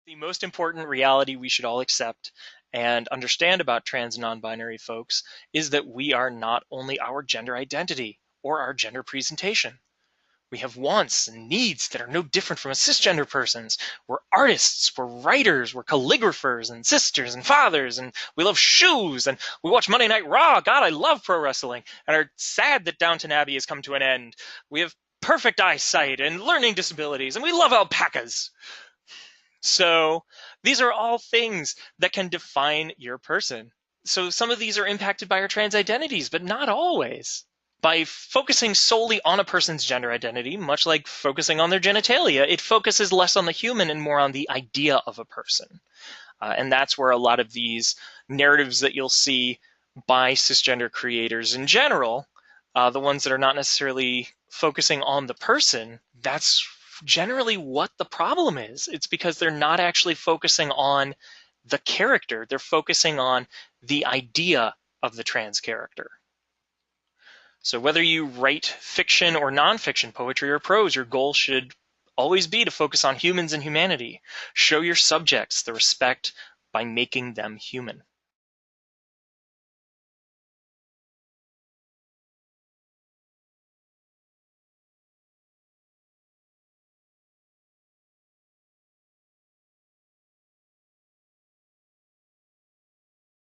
The most important reality we should all accept and understand about trans and non-binary folks is that we are not only our gender identity or our gender presentation. We have wants and needs that are no different from a cisgender person's. We're artists, we're writers, we're calligraphers and sisters and fathers, and we love shoes, and we watch Monday Night Raw. God, I love pro wrestling, and are sad that Downton Abbey has come to an end. We have perfect eyesight and learning disabilities, and we love alpacas. So these are all things that can define your person. So some of these are impacted by our trans identities, but not always. By focusing solely on a person's gender identity, much like focusing on their genitalia, it focuses less on the human and more on the idea of a person. And that's where a lot of these narratives that you'll see by cisgender creators in general, the ones that are not necessarily focusing on the person, that's generally what the problem is. It's because they're not actually focusing on the character. They're focusing on the idea of the trans character. So whether you write fiction or nonfiction, poetry or prose, your goal should always be to focus on humans and humanity. Show your subjects the respect by making them human.